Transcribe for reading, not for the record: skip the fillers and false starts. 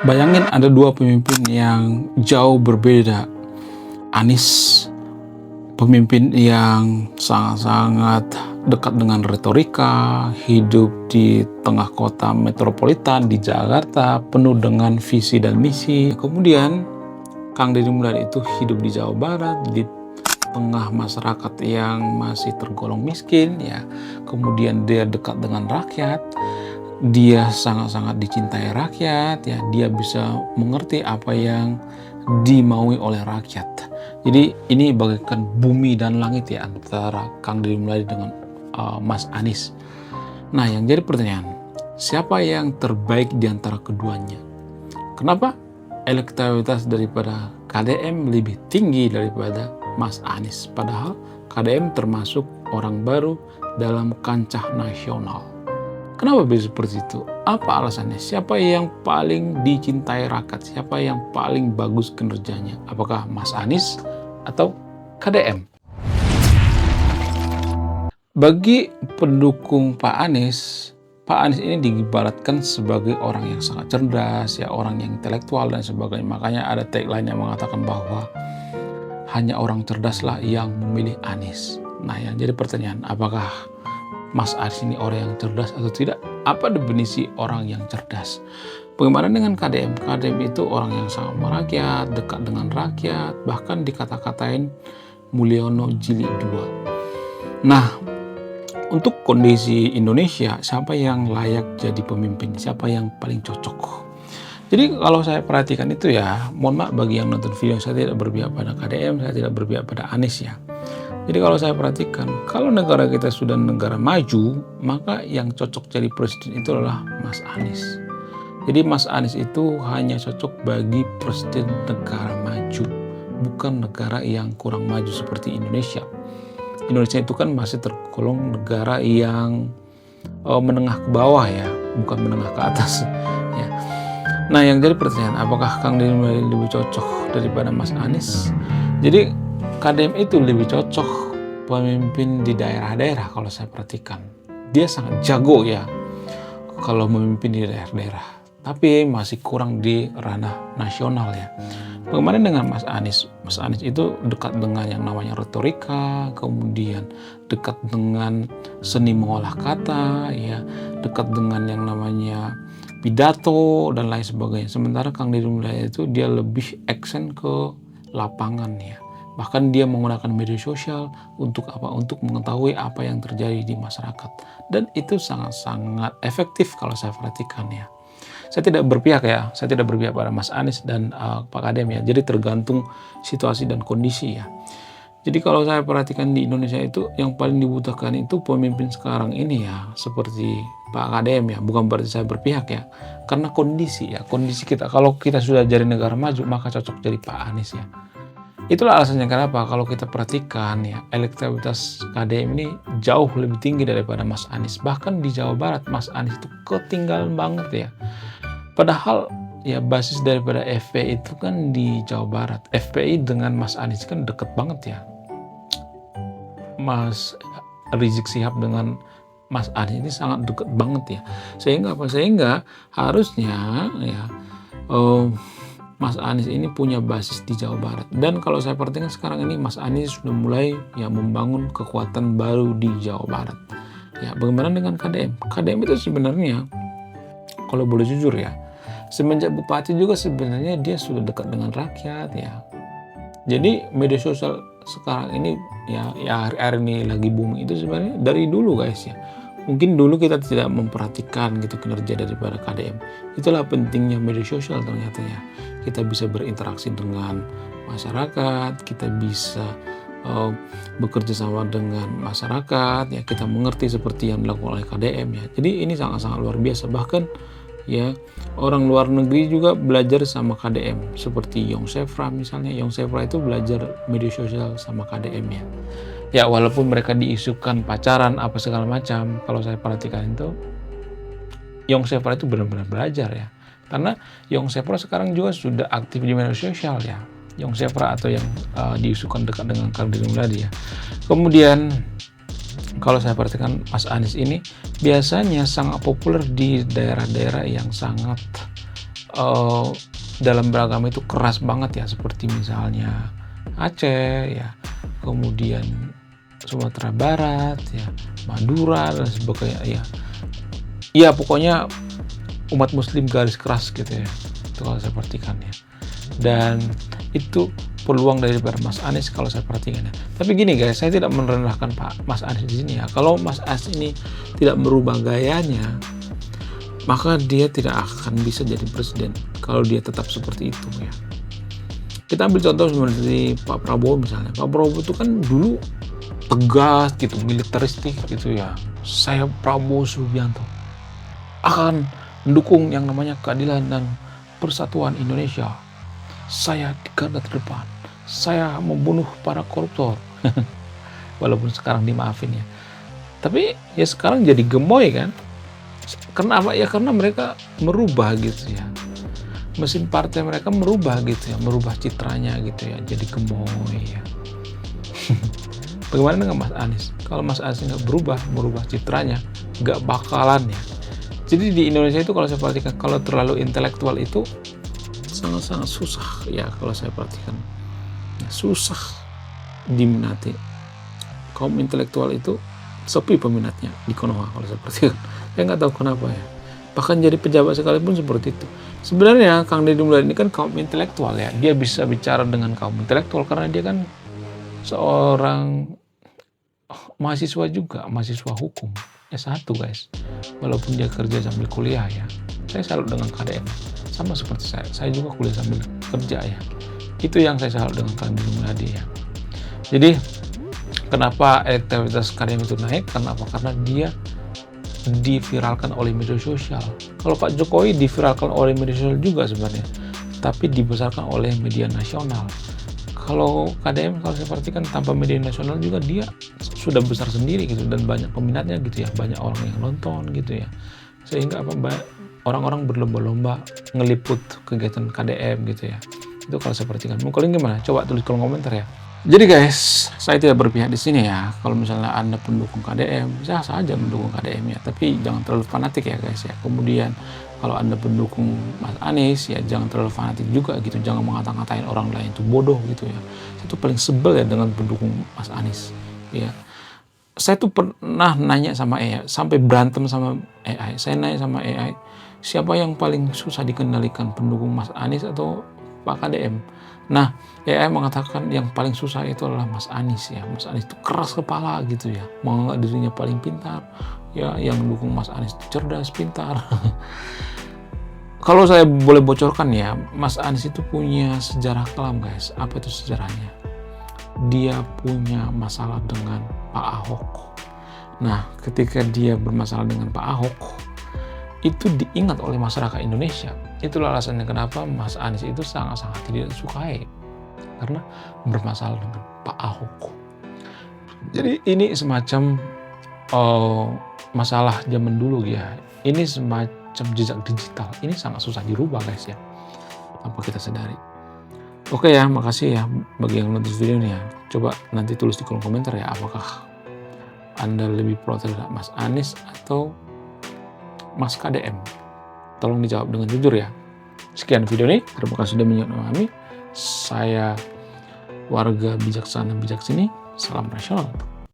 Bayangin ada dua pemimpin yang jauh berbeda. Anies, pemimpin yang sangat-sangat dekat dengan retorika, hidup di tengah kota metropolitan di Jakarta, penuh dengan visi dan misi. Kemudian Kang Deddy Mulyadi itu hidup di Jawa Barat, di tengah masyarakat yang masih tergolong miskin, ya. Kemudian dia dekat dengan rakyat. Dia sangat-sangat dicintai rakyat, ya. Dia bisa mengerti apa yang dimaui oleh rakyat. Jadi ini bagaikan bumi dan langit, ya, antara Kang Deddy Mulyadi dengan Mas Anies. Nah, yang jadi pertanyaan, siapa yang terbaik di antara keduanya? Kenapa elektabilitas daripada KDM lebih tinggi daripada Mas Anies? Padahal KDM termasuk orang baru dalam kancah nasional. Kenapa bisa seperti itu? Apa alasannya? Siapa yang paling dicintai rakyat? Siapa yang paling bagus kinerjanya? Apakah Mas Anies atau KDM? Bagi pendukung Pak Anies ini diibaratkan sebagai orang yang sangat cerdas, ya, orang yang intelektual dan sebagainya. Makanya ada tagline yang mengatakan bahwa hanya orang cerdaslah yang memilih Anies. Nah, yang jadi pertanyaan, apakah Mas Anies ini orang yang cerdas atau tidak? Apa definisi orang yang cerdas? Bagaimana dengan KDM? KDM itu orang yang sangat merakyat, dekat dengan rakyat, bahkan dikata-katain Mulyono Jilid 2. Nah, untuk kondisi Indonesia, siapa yang layak jadi pemimpin? Siapa yang paling cocok? Jadi kalau saya perhatikan itu, ya, mohon maaf bagi yang nonton video, saya tidak berpihak pada KDM, saya tidak berpihak pada Anies, ya. Jadi kalau saya perhatikan, kalau negara kita sudah negara maju, maka yang cocok jadi presiden itu adalah Mas Anies. Jadi Mas Anies itu hanya cocok bagi presiden negara maju, bukan negara yang kurang maju seperti Indonesia. Indonesia itu kan masih tergolong negara yang menengah ke bawah, ya, bukan menengah ke atas, ya. Nah, yang jadi pertanyaan, apakah Kang Deddy Mulyadi lebih cocok daripada Mas Anies? Jadi KDM itu lebih cocok pemimpin di daerah-daerah kalau saya perhatikan. Dia sangat jago, ya, kalau memimpin di daerah-daerah, tapi masih kurang di ranah nasional, ya. Bagaimana dengan Mas Anies? Mas Anies itu dekat dengan yang namanya retorika, kemudian dekat dengan seni mengolah kata, ya, dekat dengan yang namanya pidato dan lain sebagainya. Sementara Kang Deddy Mulyadi itu dia lebih action ke lapangan, ya. Bahkan dia menggunakan media sosial untuk apa? Untuk mengetahui apa yang terjadi di masyarakat. Dan itu sangat-sangat efektif kalau saya perhatikan, ya. Saya tidak berpihak, ya. Saya tidak berpihak pada Mas Anies dan Pak KDM, ya. Jadi tergantung situasi dan kondisi, ya. Jadi kalau saya perhatikan di Indonesia itu yang paling dibutuhkan itu pemimpin sekarang ini, ya, seperti Pak KDM, ya. Bukan berarti saya berpihak, ya. Karena kondisi, ya, kondisi kita. Kalau kita sudah jadi negara maju, maka cocok jadi Pak Anies, ya. Itulah alasannya kenapa kalau kita perhatikan, ya, elektabilitas KDM ini jauh lebih tinggi daripada Mas Anies. Bahkan di Jawa Barat Mas Anies itu ketinggalan banget, ya. Padahal, ya, basis daripada FPI itu kan di Jawa Barat. FPI dengan Mas Anies kan deket banget, ya. Mas Rizik Syihab dengan Mas Anies ini sangat deket banget, ya. Sehingga apa? Sehingga harusnya, ya, Mas Anies ini punya basis di Jawa Barat. Dan kalau saya perhatikan sekarang ini Mas Anies sudah mulai, ya, membangun kekuatan baru di Jawa Barat. Ya, bagaimana dengan KDM? KDM itu sebenarnya kalau boleh jujur, ya, semenjak bupati juga sebenarnya dia sudah dekat dengan rakyat, ya. Jadi media sosial sekarang ini, ya hari-hari ini lagi booming itu sebenarnya dari dulu, guys, ya. Mungkin dulu kita tidak memperhatikan gitu kinerja daripada KDM. Itulah pentingnya media sosial ternyata, ya. Kita bisa berinteraksi dengan masyarakat, kita bisa bekerja sama dengan masyarakat, ya, kita mengerti seperti yang dilakukan oleh KDM, ya. Jadi ini sangat-sangat luar biasa. Bahkan, ya, orang luar negeri juga belajar sama KDM seperti Yong Sefra misalnya. Yong Sefra itu belajar media sosial sama KDM, ya. Ya, walaupun mereka diisukan pacaran apa segala macam, kalau saya perhatikan itu Yong Sefra itu benar-benar belajar, ya. Karena Yong Sefra sekarang juga sudah aktif di media sosial, ya. Yong Sefra atau yang diisukan dekat dengan Kang Deddy Mulyadi, ya. Kemudian kalau saya perhatikan Mas Anies ini biasanya sangat populer di daerah-daerah yang sangat eee, dalam beragama itu keras banget ya, seperti misalnya Aceh ya, kemudian Sumatera Barat ya, Madura dan sebagainya ya. Iya pokoknya umat muslim garis keras gitu ya, itu kalau saya perhatikan ya. Dan itu peluang daripada Mas Anies kalau saya perhatikan ya. Tapi gini guys, saya tidak merendahkan Mas Anies di sini ya. Kalau Mas Anies ini tidak merubah gayanya, maka dia tidak akan bisa jadi presiden kalau dia tetap seperti itu ya. Kita ambil contoh seperti Pak Prabowo misalnya. Pak Prabowo itu kan dulu tegas gitu, militeristik gitu ya. Saya Prabowo Subianto akan mendukung yang namanya keadilan dan persatuan Indonesia. Saya di garda terdepan. Saya membunuh para koruptor. Walaupun sekarang dimaafin ya. Tapi ya sekarang jadi gemoy kan. Karena apa? Ya karena mereka merubah gitu ya. Mesin partai mereka merubah gitu ya. Merubah citranya gitu ya. Jadi gemoy ya. Bagaimana dengan Mas Anies? Kalau Mas Anies nggak berubah, merubah citranya, nggak bakalan ya. Jadi di Indonesia itu kalau saya perhatikan, kalau terlalu intelektual itu sangat-sangat susah ya kalau saya perhatikan. Susah diminati. Kaum intelektual itu sepi peminatnya di Konoha kalau saya perhatikan. Saya nggak tahu kenapa ya. Bahkan jadi pejabat sekalipun seperti itu. Sebenarnya Kang Deddy Mulyadi ini kan kaum intelektual ya. Dia bisa bicara dengan kaum intelektual karena dia kan seorang mahasiswa juga, mahasiswa hukum. S1 guys. Walaupun dia kerja sambil kuliah ya. Saya salut dengan KDM. Sama seperti saya juga kuliah sambil kerja ya. Itu yang saya salut dengan Kang Deddy Mulyadi ya. Jadi kenapa elektabilitas KDM itu naik? Kenapa? Karena dia diviralkan oleh media sosial. Kalau Pak Jokowi diviralkan oleh media sosial juga sebenarnya, tapi dibesarkan oleh media nasional. Kalau KDM kalau saya perhatikan tanpa media nasional juga dia sudah besar sendiri gitu dan banyak peminatnya gitu ya, banyak orang yang nonton gitu ya. Sehingga orang-orang berlomba-lomba ngeliput kegiatan KDM gitu ya. Itu kalau saya perhatikan. Mau kalian gimana? Coba tulis kolom komentar ya. Jadi guys, saya tidak berpihak di sini ya. Kalau misalnya Anda pendukung KDM, saya saja mendukung KDM ya. Tapi jangan terlalu fanatik ya guys ya. Kemudian kalau Anda pendukung Mas Anies ya jangan terlalu fanatik juga gitu. Jangan mengata-ngatain orang lain itu bodoh gitu ya. Saya tuh paling sebel ya dengan pendukung Mas Anies ya. Saya tuh pernah nanya sama AI, sampai berantem sama AI. Saya nanya sama AI, siapa yang paling susah dikendalikan, pendukung Mas Anies atau Pak KDM? Nah, AI mengatakan yang paling susah itu adalah Mas Anies ya. Mas Anies itu keras kepala gitu ya, menganggap dirinya paling pintar. Ya, yang mendukung Mas Anies itu cerdas, pintar. Kalau saya boleh bocorkan ya, Mas Anies itu punya sejarah kelam guys. Apa itu sejarahnya? Dia punya masalah dengan Pak Ahok. Nah, ketika dia bermasalah dengan Pak Ahok, itu diingat oleh masyarakat Indonesia. Itulah alasannya kenapa Mas Anies itu sangat-sangat tidak disukai karena bermasalah dengan Pak Ahok. Jadi ini semacam masalah zaman dulu ya. Ini semacam jejak digital. Ini sangat susah dirubah guys ya, tanpa kita sadari. Oke ya, makasih ya bagi yang nonton video ini ya. Coba nanti tulis di kolom komentar ya, apakah Anda lebih pro terhadap Mas Anies atau Mas KDM? Tolong dijawab dengan jujur ya. Sekian video ini, terima kasih sudah menonton kami. Saya warga bijaksana bijaksini, salam nasional.